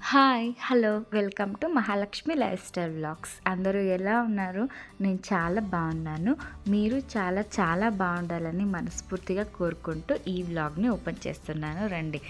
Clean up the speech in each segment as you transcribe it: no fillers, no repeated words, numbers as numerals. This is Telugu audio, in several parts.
Hi hello welcome to Mahalakshmi life style vlogs. అందరూ ఎలా ఉన్నారు? నేను చాలా బాగున్నాను. మీరు చాలా చాలా బాగుండాలని మనస్ఫూర్తిగా కోరుకుంటూ ఈ వ్లాగ్ని ఓపెన్ చేస్తున్నాను. రండి,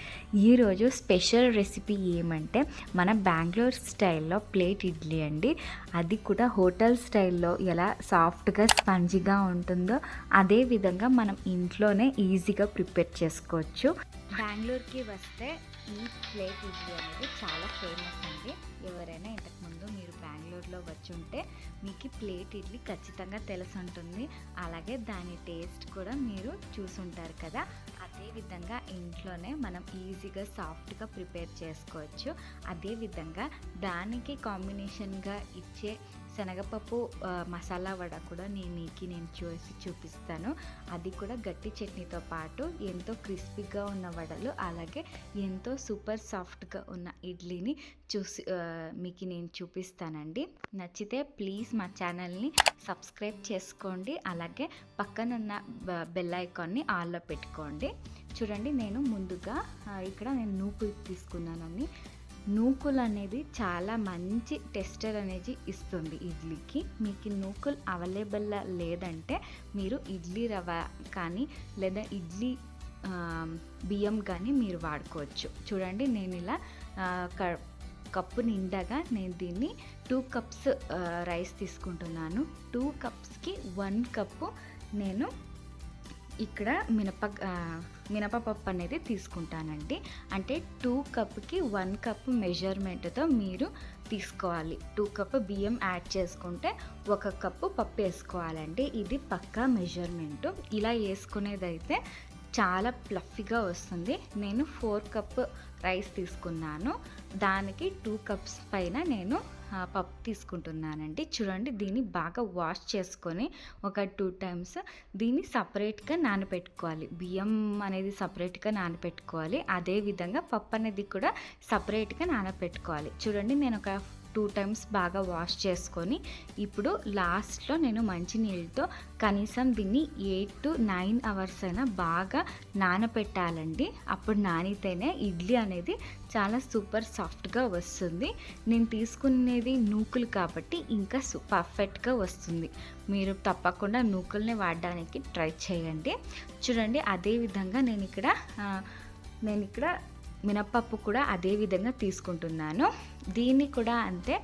ఈరోజు స్పెషల్ రెసిపీ ఏమంటే మన బెంగళూరు స్టైల్లో ప్లేట్ ఇడ్లీ అండి. అది కూడా హోటల్ స్టైల్లో ఎలా సాఫ్ట్గా స్పంజీగా ఉంటుందో అదే విధంగా మనం ఇంట్లోనే ఈజీగా ప్రిపేర్ చేసుకోవచ్చు. బెంగళూరుకి వస్తే ఈ ప్లేట్ ఇడ్లీ అనేది చాలా ఫేమస్ అండి. ఎవరైనా ఇంతకుముందు మీరు బెంగళూరులో వచ్చి ఉంటే మీకు ప్లేట్ ఇడ్లీ ఖచ్చితంగా తెలిసి ఉంటుంది. అలాగే దాని టేస్ట్ కూడా మీరు చూసుంటారు కదా. అదేవిధంగా ఇంట్లోనే మనం ఈజీగా సాఫ్ట్గా ప్రిపేర్ చేసుకోవచ్చు. అదేవిధంగా దానికి కాంబినేషన్గా ఇచ్చే శనగపప్పు మసాలా వడ కూడా నేను చూపిస్తాను. అది కూడా గట్టి చట్నీతో పాటు ఎంతో క్రిస్పీగా ఉన్న వడలు, అలాగే ఎంతో సూపర్ సాఫ్ట్గా ఉన్న ఇడ్లీని మీకు నేను చూపిస్తానండి. నచ్చితే ప్లీజ్ మా ఛానల్ని సబ్స్క్రైబ్ చేసుకోండి. అలాగే పక్కనున్న బెల్ ఐకాన్ని ఆన్లో పెట్టుకోండి. చూడండి, నేను ముందుగా ఇక్కడ నూకులు తీసుకున్నానండి. నూకులు అనేది చాలా మంచి టెక్స్చర్ అనేది ఇస్తుంది ఇడ్లీకి. మీకు నూకులు అవైలబుల్ లేదంటే మీరు ఇడ్లీ రవ్వ కానీ లేదా ఇడ్లీ బియ్యం కానీ మీరు వాడుకోవచ్చు. చూడండి, నేను ఇలా కప్పు నిండగా నేను దీన్ని 2 కప్స్ రైస్ తీసుకుంటున్నాను. 2 కప్స్కి 1 కప్పు నేను ఇక్కడ మినపపప్పు అనేది తీసుకుంటానండి. అంటే 2 కప్కి 1 కప్పు మెజర్మెంట్తో మీరు తీసుకోవాలి. 2 కప్పు బియ్యం యాడ్ చేసుకుంటే 1 కప్పు పప్పు వేసుకోవాలండి. ఇది పక్కా మెజర్మెంటు. ఇలా వేసుకునేదైతే చాలా ఫ్లఫీగా వస్తుంది. నేను 4 కప్పు రైస్ తీసుకున్నాను. దానికి 2 కప్స్ పైన నేను పప్పు తీసుకుంటున్నానండి. చూడండి, దీన్ని బాగా వాష్ చేసుకొని ఒక 2 టైమ్స్ దీన్ని సపరేట్గా నానబెట్టుకోవాలి. బియ్యం అనేది సపరేట్గా నానబెట్టుకోవాలి. అదేవిధంగా పప్పు అనేది కూడా సపరేట్గా నానబెట్టుకోవాలి. చూడండి, నేను ఒక 2 టైమ్స్ బాగా వాష్ చేసుకొని ఇప్పుడు లాస్ట్లో నేను మంచినీళ్ళతో కనీసం దీన్ని 8 to 9 అవర్స్ అయినా బాగా నానబెట్టాలండి. అప్పుడు నానితేనే ఇడ్లీ అనేది చాలా సూపర్ సాఫ్ట్గా వస్తుంది. నేను తీసుకునేది నూకులు కాబట్టి ఇంకా పర్ఫెక్ట్గా వస్తుంది. మీరు తప్పకుండా నూకుల్ని వాడడానికి ట్రై చేయండి. చూడండి, అదేవిధంగా నేను ఇక్కడ మినపప్పు కూడా అదే విధంగా తీసుకుంటున్నాను. దీన్ని కూడా అంతే,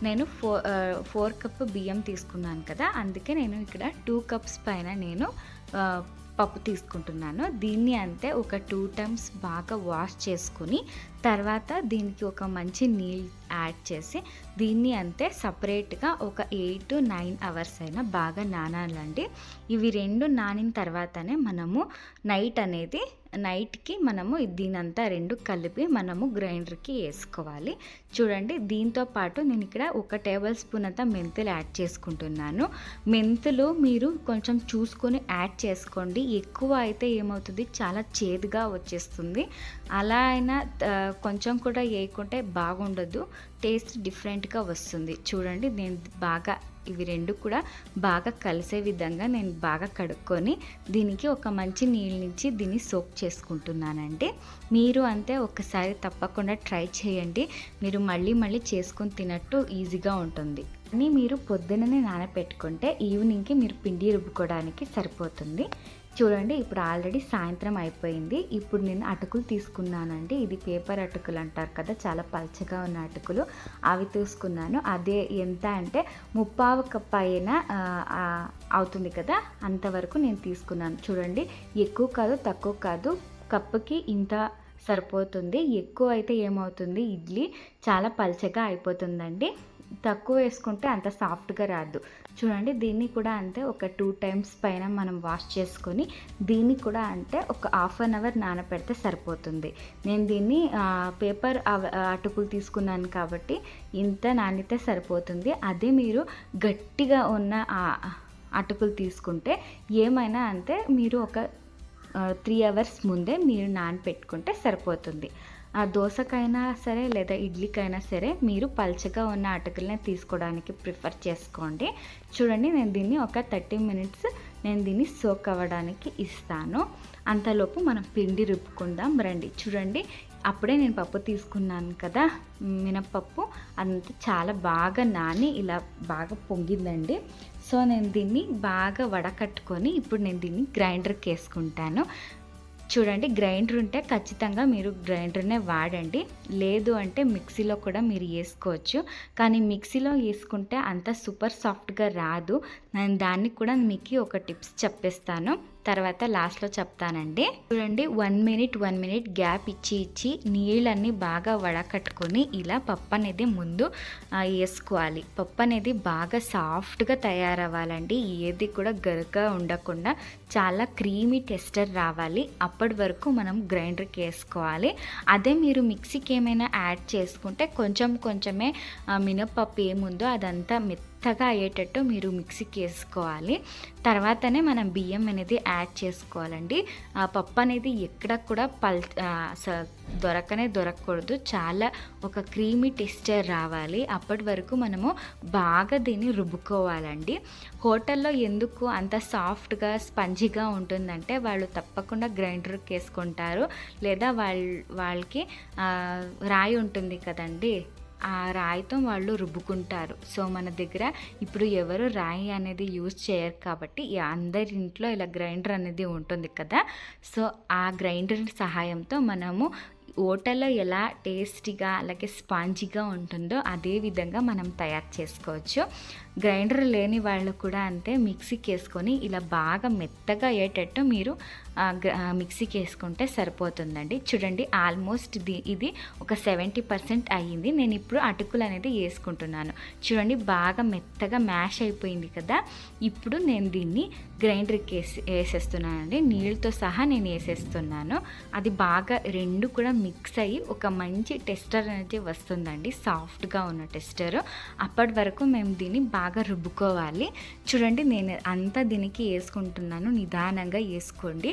నేను 4 కప్పు బియ్యం తీసుకున్నాను కదా, అందుకే నేను ఇక్కడ 2 కప్స్ పైన నేను పప్పు తీసుకుంటున్నాను. దీన్ని అంతే ఒక 2 టైమ్స్ బాగా వాష్ చేసుకుని తర్వాత దీనికి ఒక మంచి నీళ్ళు యాడ్ చేసి దీన్ని అంతే సపరేట్గా ఒక 8 to 9 అవర్స్ అయినా బాగా నానాలండి. ఇవి 2 నానిన తర్వాతనే మనము నైట్కి మనము దీనంతా 2 కలిపి మనము గ్రైండర్కి వేసుకోవాలి. చూడండి, దీంతో పాటు నేను ఇక్కడ 1 టేబుల్ స్పూన్ అంతా మెంతులు యాడ్ చేసుకుంటున్నాను. మెంతులు మీరు కొంచెం చూసుకొని యాడ్ చేసుకోండి. ఎక్కువ అయితే ఏమవుతుంది, చాలా చేదుగా వచ్చేస్తుంది. అలా అయినా కొంచెం కూడా వేయకుంటే బాగుండదు, టేస్ట్ డిఫరెంట్గా వస్తుంది. చూడండి, నేను ఇవి 2 కూడా బాగా కలిసే విధంగా నేను బాగా కడుక్కొని దీనికి ఒక మంచి నీళ్ళ నుంచి దీన్ని సోక్ చేసుకుంటున్నానండి. మీరు అంతే ఒకసారి తప్పకుండా ట్రై చేయండి. మీరు మళ్ళీ చేసుకొని తినట్టు ఈజీగా ఉంటుంది. కానీ మీరు పొద్దున్ననే నానబెట్టుకుంటే ఈవినింగ్కి మీరు పిండి రుబ్బుకోవడానికి సరిపోతుంది. చూడండి, ఇప్పుడు ఆల్రెడీ సాయంత్రం అయిపోయింది. ఇప్పుడు నేను అటుకులు తీసుకున్నానండి. ఇది పేపర్ అటుకులు అంటారు కదా, చాలా పల్చగా ఉన్న అటుకులు, అవి తీసుకున్నాను. అదే ఎంత అంటే 3/4 కప్ అయినా అవుతుంది కదా, అంతవరకు నేను తీసుకున్నాను. చూడండి, ఎక్కువ కాదు తక్కువ కాదు, కప్పుకి ఇంత సరిపోతుంది. ఎక్కువ అయితే ఏమవుతుంది, ఇడ్లీ చాలా పల్చగా అయిపోతుందండి. తక్కువ వేసుకుంటే అంత సాఫ్ట్గా రాదు. చూడండి, దీన్ని కూడా అంతే ఒక 2 టైమ్స్ పైన మనం వాష్ చేసుకొని దీన్ని కూడా అంటే ఒక 1/2 అవర్ నానబెడితే సరిపోతుంది. నేను దీన్ని పేపర్ అటుకులు తీసుకున్నాను కాబట్టి ఇంత నానితే సరిపోతుంది. అదే మీరు గట్టిగా ఉన్న అటుకులు తీసుకుంటే ఏమైనా అంతే మీరు ఒక 3 అవర్స్ ముందే మీరు నానబెట్టుకుంటే సరిపోతుంది. దోసకైనా సరే లేదా ఇడ్లీకైనా సరే మీరు పల్చగా ఉన్న అటుకులనే తీసుకోవడానికి ప్రిఫర్ చేసుకోండి. చూడండి, నేను దీన్ని ఒక 30 మినిట్స్ నేను దీన్ని సోక్ అవ్వడానికి ఇస్తాను. అంతలోపు మనం పిండి రుబ్బుకుందాం రండి. చూడండి, అప్పుడే నేను పప్పు తీసుకున్నాను కదా, మినప్పప్పు, అదంతా చాలా బాగా నాని ఇలా బాగా పొంగిందండి. సో నేను దీన్ని బాగా వడకట్టుకొని ఇప్పుడు నేను దీన్ని గ్రైండర్కి వేసుకుంటాను. చూడండి, గ్రైండర్ ఉంటే ఖచ్చితంగా మీరు గ్రైండర్నే వాడండి, లేదు అంటే మిక్సీలో కూడా మీరు వేసుకోవచ్చు. కానీ మిక్సీలో వేసుకుంటే అంత సూపర్ సాఫ్ట్గా రాదు. నేను దాన్ని కూడా మీకు ఒక టిప్స్ చెప్పేస్తాను, తర్వాత లాస్ట్లో చెప్తానండి. చూడండి, 1 మినిట్ గ్యాప్ ఇచ్చి నీళ్ళన్నీ బాగా వడకట్టుకొని ఇలా పప్పు అనేది ముందు వేసుకోవాలి. పప్పు అనేది బాగా సాఫ్ట్గా తయారవ్వాలండి, ఏది కూడా గరుగ్గా ఉండకుండా చాలా క్రీమీ టెక్స్చర్ రావాలి. అప్పటి వరకు మనం గ్రైండర్కి వేసుకోవాలి. అదే మీరు మిక్సీకి ఏమైనా యాడ్ చేసుకుంటే కొంచెమే మినప్పప్పు ఏముందో అదంతా మెత్తగా అయ్యేటట్టు మీరు మిక్సీకి వేసుకోవాలి. తర్వాతనే మనం బియ్యం అనేది యాడ్ చేసుకోవాలండి. ఆ పప్పు అనేది ఎక్కడ కూడా దొరకకూడదు, చాలా ఒక క్రీమీ టెక్స్చర్ రావాలి. అప్పటి వరకు మనము బాగా దీన్ని రుబ్బుకోవాలండి. హోటల్లో ఎందుకు అంత సాఫ్ట్గా స్పంజీగా ఉంటుందంటే వాళ్ళు తప్పకుండా గ్రైండర్కి వేసుకుంటారు, లేదా వాళ్ళకి రాయి ఉంటుంది కదండి, ఆ రాయితో వాళ్ళు రుబ్బుకుంటారు. సో మన దగ్గర ఇప్పుడు ఎవరు రాయి అనేది యూజ్ చేయరు కాబట్టి అందరి ఇంట్లో ఇలా గ్రైండర్ అనేది ఉంటుంది కదా. సో ఆ గ్రైండర్ సహాయంతో మనము హోటల్లో ఎలా టేస్టీగా అలాగే స్పాంజీగా ఉంటుందో అదే విధంగా మనం తయారు చేసుకోవచ్చు. గ్రైండర్ లేని వాళ్ళు కూడా అంతే, మిక్సీకి వేసుకొని ఇలా బాగా మెత్తగా అయ్యేటట్టు మీరు మిక్సీకి వేసుకుంటే సరిపోతుందండి. చూడండి, ఆల్మోస్ట్ ఇది ఒక 70% అయ్యింది. నేను ఇప్పుడు అటుకులు అనేది వేసుకుంటున్నాను. చూడండి, బాగా మెత్తగా మ్యాష్ అయిపోయింది కదా. ఇప్పుడు నేను దీన్ని గ్రైండర్కి వేసేస్తున్నానండి, నీళ్ళతో సహా నేను వేసేస్తున్నాను. అది బాగా రెండు కూడా మిక్స్ అయ్యి ఒక మంచి టెక్స్చర్ అనేది వస్తుందండి, సాఫ్ట్గా ఉన్న టెక్స్చర్. అప్పటి వరకు మేము దీన్ని బాగా రుబ్బుకోవాలి. చూడండి, నేను అంతా దీనికి వేసుకుంటున్నాను, నిదానంగా వేసుకోండి.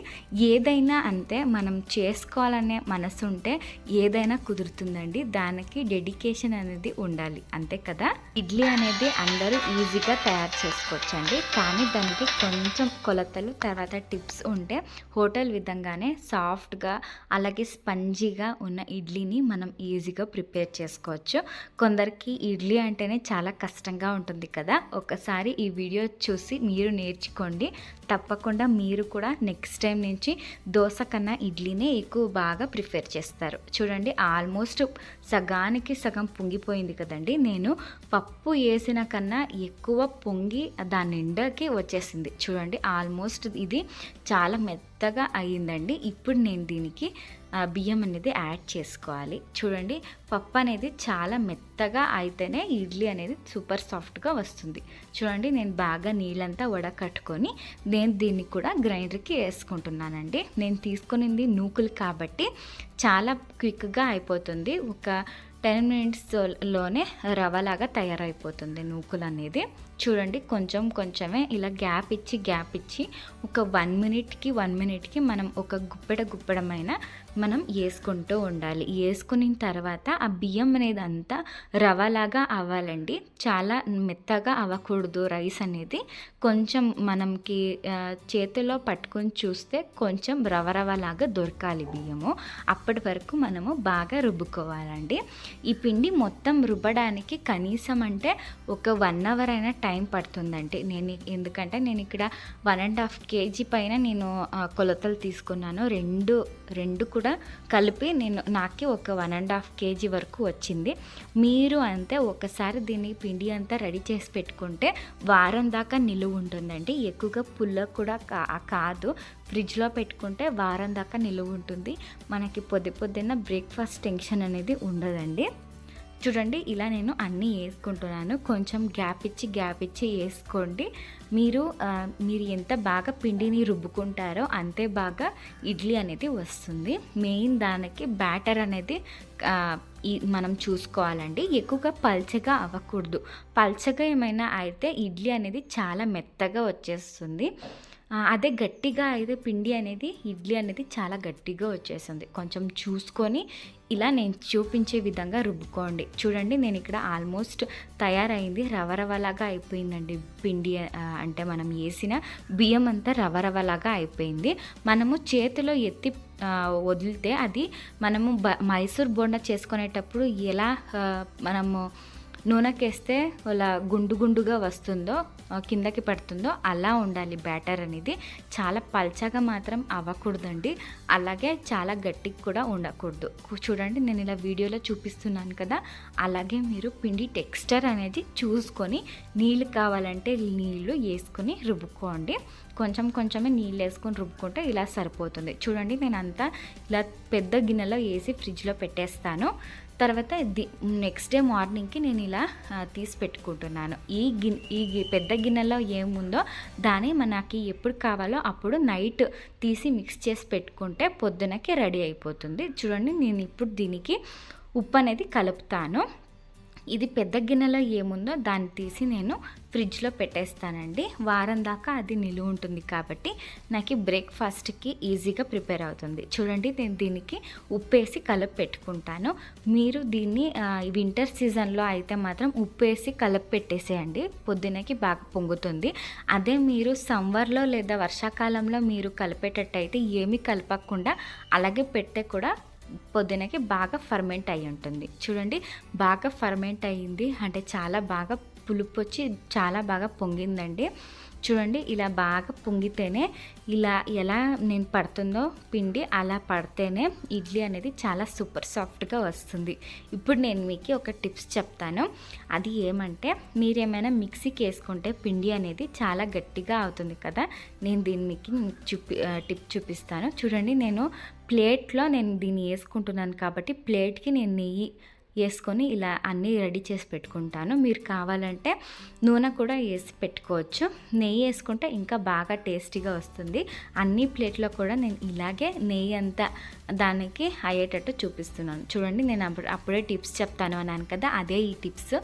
ఏదైనా అంతే, మనం చేసుకోవాలనే మనసు ఉంటే ఏదైనా కుదురుతుందండి, దానికి డెడికేషన్ అనేది ఉండాలి, అంతే కదా. ఇడ్లీ అనేది అందరూ ఈజీగా తయారు చేసుకోవచ్చండి, కానీ దానికి కొంచెం కొలతలు తర్వాత టిప్స్ ఉంటే హోటల్ విధంగానే సాఫ్ట్గా అలాగే స్పంజీగా ఉన్న ఇడ్లీని మనం ఈజీగా ప్రిపేర్ చేసుకోవచ్చు. కొందరికి ఇడ్లీ అంటేనే చాలా కష్టంగా ఉంటుంది కదా. ఒకసారి ఈ వీడియో చూసి మీరు నేర్చుకోండి, తప్పకుండా మీరు కూడా నెక్స్ట్ టైం నుంచి దోశ కన్నా ఇడ్లీనే ఎక్కువ బాగా ప్రిఫర్ చేస్తారు. చూడండి, ఆల్మోస్ట్ సగానికి సగం పొంగిపోయింది కదండి. నేను పప్పు వేసిన కన్నా ఎక్కువ పొంగి దాని నిండాకి వచ్చేసింది. చూడండి, ఆల్మోస్ట్ ఇది చాలా మెత్తగా అయ్యిందండి. ఇప్పుడు నేను దీనికి బియ్యం అనేది యాడ్ చేసుకోవాలి. చూడండి, పప్పు అనేది చాలా మెత్తగా అయితేనే ఇడ్లీ అనేది సూపర్ సాఫ్ట్గా వస్తుంది. చూడండి, నేను బాగా నీళ్ళంతా వడకట్టుకొని నేను దీన్ని కూడా గ్రైండర్కి వేసుకుంటున్నానండి. నేను తీసుకునింది నూకులు కాబట్టి చాలా క్విక్గా అయిపోతుంది. ఒక 10 మినిట్స్లోనే రవ్వలాగా తయారైపోతుంది నూకులు అనేది. చూడండి, కొంచెమే ఇలా గ్యాప్ ఇచ్చి ఒక 1 మినిట్కి మనం ఒక గుప్పెడమైన మనం వేసుకుంటూ ఉండాలి. వేసుకున్న తర్వాత ఆ బియ్యం అనేది అంతా రవ్వలాగా అవ్వాలండి, చాలా మెత్తగా అవ్వకూడదు. రైస్ అనేది కొంచెం మనకి చేతిలో పట్టుకొని చూస్తే కొంచెం రవ్వలాగా దొరకాలి బియ్యము. అప్పటి వరకు మనము బాగా రుబ్బుకోవాలండి. ఈ పిండి మొత్తం రుబ్బడానికి కనీసం అంటే ఒక 1 అవర్ అయినా టైం పడుతుందండి. ఎందుకంటే నేను ఇక్కడ 1.5 kg పైన నేను కొలతలు తీసుకున్నాను. రెండు కూడా కలిపి నాకు ఒక 1.5 kg వరకు వచ్చింది. మీరు అంతే ఒకసారి దీన్ని పిండి అంతా రెడీ చేసి పెట్టుకుంటే వారం దాకా నిలువ ఉంటుందండి. ఎక్కువగా పుల్ల కూడా కాదు, ఫ్రిడ్జ్లో పెట్టుకుంటే వారం దాకా నిలువ ఉంటుంది. మనకి పొద్దున్న బ్రేక్ఫాస్ట్ టెన్షన్ అనేది ఉండదండి. చూడండి, ఇలా నేను అన్నీ వేసుకుంటున్నాను. కొంచెం గ్యాప్ ఇచ్చి వేసుకోండి. మీరు ఎంత బాగా పిండిని రుబ్బుకుంటారో అంతే బాగా ఇడ్లీ అనేది వస్తుంది. మెయిన్ దానికి బ్యాటర్ అనేది మనం చూసుకోవాలండి. ఎక్కువగా పల్చగా అవ్వకూడదు. పల్చగా ఏమైనా అయితే ఇడ్లీ అనేది చాలా మెత్తగా వచ్చేస్తుంది. అదే గట్టిగా అయితే పిండి అనేది ఇడ్లీ అనేది చాలా గట్టిగా వచ్చేసింది. కొంచెం చూసుకొని ఇలా నేను చూపించే విధంగా రుబ్బుకోండి. చూడండి నేను ఇక్కడ ఆల్మోస్ట్ తయారైంది. రవరవలాగా అయిపోయిందండి పిండి. అంటే మనం వేసిన బియ్యం అంతా రవరవలాగా అయిపోయింది. మనము చేతిలో ఎత్తి వదిలితే అది మనము మైసూర్ బోండా చేసుకునేటప్పుడు ఎలా మనము నూనెకేస్తే అలా గుండు గుండుగా వస్తుందో కిందకి పడుతుందో అలా ఉండాలి బ్యాటర్ అనేది. చాలా పల్చగా మాత్రం అవ్వకూడదండి, అలాగే చాలా గట్టిగా కూడా ఉండకూడదు. చూడండి నేను ఇలా వీడియోలో చూపిస్తున్నాను కదా, అలాగే మీరు పిండి టెక్స్చర్ అనేది చూసుకొని నీళ్ళు కావాలంటే నీళ్ళు వేసుకొని రుబ్బుకోండి. కొంచెం కొంచెమే నీళ్ళు వేసుకొని రుబ్బుకుంటే ఇలా సరిపోతుంది. చూడండి నేను అంతా ఇలా పెద్ద గిన్నెలో వేసి ఫ్రిడ్జ్లో పెట్టేస్తాను. తర్వాత నెక్స్ట్ డే మార్నింగ్కి నేను ఇలా తీసి పెట్టుకుంటున్నాను. ఈ పెద్ద గిన్నెలో ఏముందో దాన్ని మనకి ఎప్పుడు కావాలో అప్పుడు నైట్ తీసి మిక్స్ చేసి పెట్టుకుంటే పొద్దునకి రెడీ అయిపోతుంది. చూడండి నేను ఇప్పుడు దీనికి ఉప్పు అనేది కలుపుతాను. ఇది పెద్ద గిన్నెలో ఏముందో దాన్ని తీసి నేను ఫ్రిడ్జ్లో పెట్టేస్తానండి. వారం దాకా అది నిలువ ఉంటుంది కాబట్టి నాకు బ్రేక్ఫాస్ట్కి ఈజీగా ప్రిపేర్ అవుతుంది. చూడండి నేను దీనికి ఉప్పేసి కలిపి పెట్టుకుంటాను. మీరు దీన్ని వింటర్ సీజన్లో అయితే మాత్రం ఉప్పేసి కలిపి పెట్టేసేయండి, పొద్దునకి బాగా పొంగుతుంది. అదే మీరు సమ్మర్లో లేదా వర్షాకాలంలో మీరు కలిపేటట్టయితే ఏమీ కలపకుండా అలాగే పెడితే కూడా పొద్దునకి బాగా ఫర్మెంట్ అయి ఉంటుంది. చూడండి బాగా ఫర్మెంట్ అయ్యింది, అంటే చాలా బాగా పులుపు వచ్చి చాలా బాగా పొంగిందండి. చూడండి ఇలా బాగా పొంగితేనే ఇలా ఎలా నేను పడుతుందో పిండి అలా పడితేనే ఇడ్లీ అనేది చాలా సూపర్ సాఫ్ట్గా వస్తుంది. ఇప్పుడు నేను మీకు ఒక టిప్స్ చెప్తాను. అది ఏమంటే మీరేమైనా మిక్సీకి వేసుకుంటే పిండి అనేది చాలా గట్టిగా అవుతుంది కదా, నేను దీనికి టిప్ చూపిస్తాను. చూడండి నేను ప్లేట్లో నేను దీన్ని వేసుకుంటున్నాను కాబట్టి ప్లేట్కి నేను నెయ్యి వేసుకొని ఇలా అన్నీ రెడీ చేసి పెట్టుకుంటాను. మీరు కావాలంటే నూనె కూడా వేసి పెట్టుకోవచ్చు. నెయ్యి వేసుకుంటే ఇంకా బాగా టేస్టీగా వస్తుంది. అన్ని ప్లేట్లో కూడా నేను ఇలాగే నెయ్యి అంతా దానికి అయ్యేటట్టు చూపిస్తున్నాను. చూడండి నేను అప్పుడే టిప్స్ చెప్తాను అన్నాను కదా, అదే ఈ టిప్స్.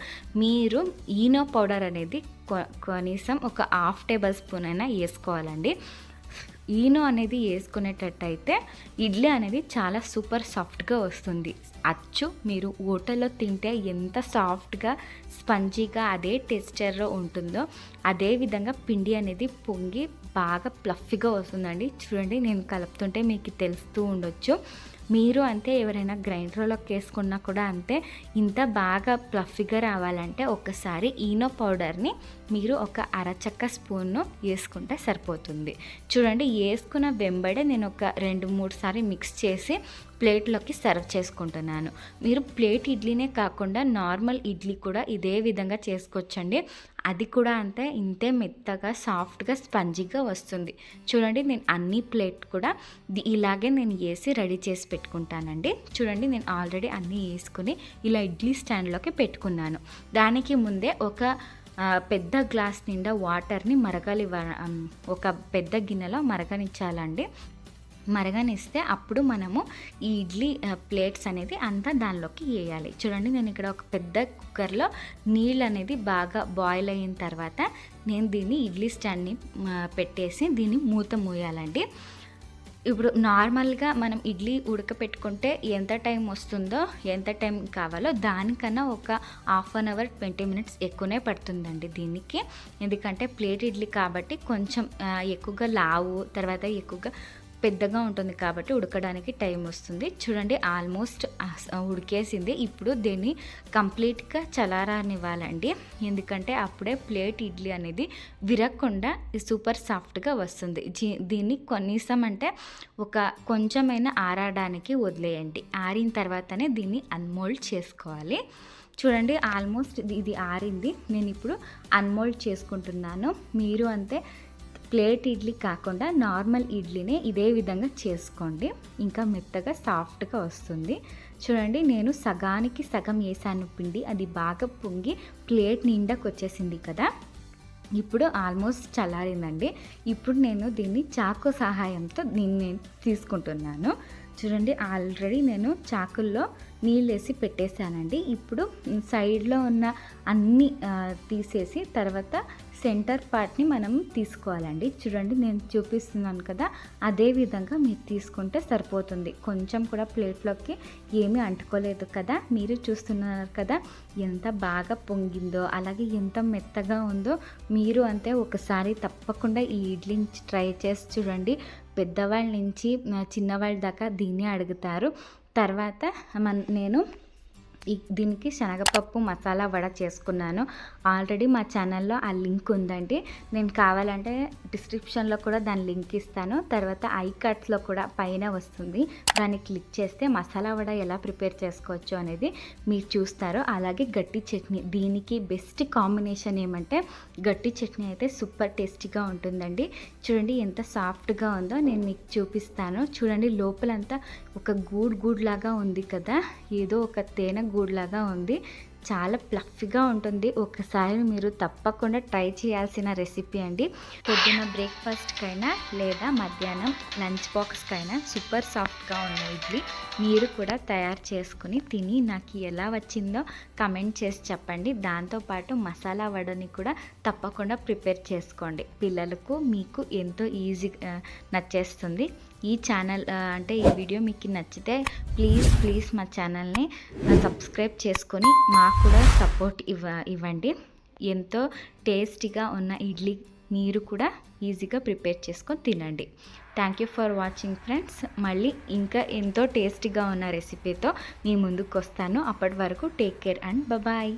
మీరు ఈనో పౌడర్ అనేది కనీసం ఒక 1/2 టేబుల్ స్పూన్ అయినా వేసుకోవాలండి. ఈనో అనేది వేసుకునేటట్టయితే ఇడ్లీ అనేది చాలా సూపర్ సాఫ్ట్గా వస్తుంది. అచ్చు మీరు హోటల్లో తింటే ఎంత సాఫ్ట్గా స్పంజీగా అదే టెక్స్చర్లో ఉంటుందో అదే విధంగా పిండి అనేది పొంగి బాగా ప్లఫీగా వస్తుందండి. చూడండి నేను కలుపుతుంటే మీకు తెలుస్తూ ఉండొచ్చు. మీరు అంతే, ఎవరైనా గ్రైండర్లోకి వేసుకున్నా కూడా అంతే. ఇంత బాగా ప్లఫీగా రావాలంటే ఒకసారి ఈనో పౌడర్ని మీరు ఒక అరచక్క స్పూన్ను వేసుకుంటే సరిపోతుంది. చూడండి వేసుకున్న వెంబడే నేను ఒక 2-3 సార్లు మిక్స్ చేసి ప్లేట్లోకి సర్వ్ చేసుకుంటున్నాను. మీరు ప్లేట్ ఇడ్లీనే కాకుండా నార్మల్ ఇడ్లీ కూడా ఇదే విధంగా చేసుకోవచ్చండి. అది కూడా అంతే, ఇంతే మెత్తగా సాఫ్ట్గా స్పంజీగా వస్తుంది. చూడండి నేను అన్ని ప్లేట్ కూడా ఇలాగే నేను వేసి రెడీ చేసి పెట్టుకుంటానండి. చూడండి నేను ఆల్రెడీ అన్నీ వేసుకుని ఇలా ఇడ్లీ స్టాండ్లోకి పెట్టుకున్నాను. దానికి ముందే ఒక పెద్ద గ్లాస్ నిండా వాటర్ని ఒక పెద్ద గిన్నెలో మరగనిచ్చాలండి. మరగనిస్తే అప్పుడు మనము ఈ ఇడ్లీ ప్లేట్స్ అనేది అంతా దానిలోకి వేయాలి. చూడండి నేను ఇక్కడ ఒక పెద్ద కుక్కర్లో నీళ్ళు అనేది బాగా బాయిల్ అయిన తర్వాత నేను దీన్ని ఇడ్లీ స్టాండ్ని పెట్టేసి దీన్ని మూత మూయాలండి. ఇప్పుడు నార్మల్గా మనం ఇడ్లీ ఉడకపెట్టుకుంటే ఎంత టైం వస్తుందో, ఎంత టైం కావాలో దానికన్నా ఒక 1/2 అవర్ 20 మినిట్స్ ఎక్కువనే పడుతుందండి దీనికి. ఎందుకంటే ప్లేట్ ఇడ్లీ కాబట్టి కొంచెం ఎక్కువగా లావు, తర్వాత ఎక్కువగా పెద్దగా ఉంటుంది కాబట్టి ఉడకడానికి టైం వస్తుంది. చూడండి ఆల్మోస్ట్ ఉడికేసింది. ఇప్పుడు దీన్ని కంప్లీట్గా చల్లారనివ్వాలండి, ఎందుకంటే అప్పుడే ప్లేట్ ఇడ్లీ అనేది విరగకుండా సూపర్ సాఫ్ట్గా వస్తుంది. దీన్ని కనీసం అంటే ఒక కొంచెమైనా ఆరడానికి వదిలేయండి. ఆరిన తర్వాతనే దీన్ని అన్మోల్డ్ చేసుకోవాలి. చూడండి ఆల్మోస్ట్ ఇది ఆరింది. నేను ఇప్పుడు అన్మోల్డ్ చేసుకుంటున్నాను. మీరు అంతే, ప్లేట్ ఇడ్లీ కాకుండా నార్మల్ ఇడ్లీనే ఇదే విధంగా చేసుకోండి, ఇంకా మెత్తగా సాఫ్ట్గా వస్తుంది. చూడండి నేను సగానికి సగం వేసాను పిండి, అది బాగా పొంగి ప్లేట్ నిండాకి వచ్చేసింది కదా. ఇప్పుడు ఆల్మోస్ట్ చల్లారిందండి. ఇప్పుడు నేను దీన్ని చాకు సహాయంతో నేను తీసుకుంటున్నాను. చూడండి ఆల్రెడీ నేను చాకుల్లో నీళ్ళు వేసి పెట్టేశానండి. ఇప్పుడు సైడ్లో ఉన్న అన్నీ తీసేసి తర్వాత సెంటర్ పార్ట్ని మనం తీసుకోవాలండి. చూడండి నేను చూపిస్తున్నాను కదా, అదే విధంగా మీరు తీసుకుంటే సరిపోతుంది. కొంచెం కూడా ప్లేట్లోకి ఏమీ అంటుకోలేదు కదా, మీరు చూస్తున్నారు కదా ఎంత బాగా పొంగిందో, అలాగే ఎంత మెత్తగా ఉందో. మీరు అంతే ఒకసారి తప్పకుండా ఈ ఇడ్లీని ట్రై చేసి చూడండి. పెద్దవాళ్ళ నుంచి చిన్నవాళ్ళ దాకా దీన్ని అడుగుతారు. తర్వాత నేను దీనికి శనగపప్పు మసాలా వడ చేసుకున్నాను. ఆల్రెడీ మా ఛానల్లో ఆ లింక్ ఉందండి. నేను కావాలంటే డిస్క్రిప్షన్లో కూడా దాని లింక్ ఇస్తాను. తర్వాత ఐ కట్స్లో కూడా పైన వస్తుంది, దాన్ని క్లిక్ చేస్తే మసాలా వడ ఎలా ప్రిపేర్ చేసుకోవచ్చు అనేది మీరు చూస్తారు. అలాగే గట్టి చట్నీ, దీనికి బెస్ట్ కాంబినేషన్ ఏమంటే గట్టి చట్నీ అయితే సూపర్ టేస్టీగా ఉంటుందండి. చూడండి ఎంత సాఫ్ట్గా ఉందో, నేను మీకు చూపిస్తాను. చూడండి లోపలంతా ఒక గూడ్ లాగా ఉంది కదా, ఏదో ఒక తేనె గూడ్లాగా ఉంది. చాలా ప్లఫీగా ఉంటుంది. ఒకసారి మీరు తప్పకుండా ట్రై చేయాల్సిన రెసిపీ అండి. పొద్దున్న బ్రేక్ఫాస్ట్కైనా లేదా మధ్యాహ్నం లంచ్ బాక్స్కైనా సూపర్ సాఫ్ట్గా ఉన్న ఇడ్లీ మీరు కూడా తయారు చేసుకుని తిని నాకు ఎలా వచ్చిందో కమెంట్ చేసి చెప్పండి. దాంతోపాటు మసాలా వడని కూడా తప్పకుండా ప్రిపేర్ చేసుకోండి. పిల్లలకు మీకు ఎంతో ఈజీగా నచ్చేస్తుంది. ఈ ఛానల్ అంటే ఈ వీడియో మీకు నచ్చితే ప్లీజ్ మా ఛానల్ని సబ్స్క్రైబ్ చేసుకొని మాకు కూడా సపోర్ట్ ఇవ్వండి. ఎంతో టేస్టీగా ఉన్న ఇడ్లీ మీరు కూడా ఈజీగా ప్రిపేర్ చేసుకొని తినండి. Thank you for watching friends. మళ్ళీ ఇంకా ఎంతో టేస్టీగా ఉన్న రెసిపీతో మీ ముందుకు వస్తాను. అప్పటి వరకు టేక్ కేర్ అండ్ బాయ్.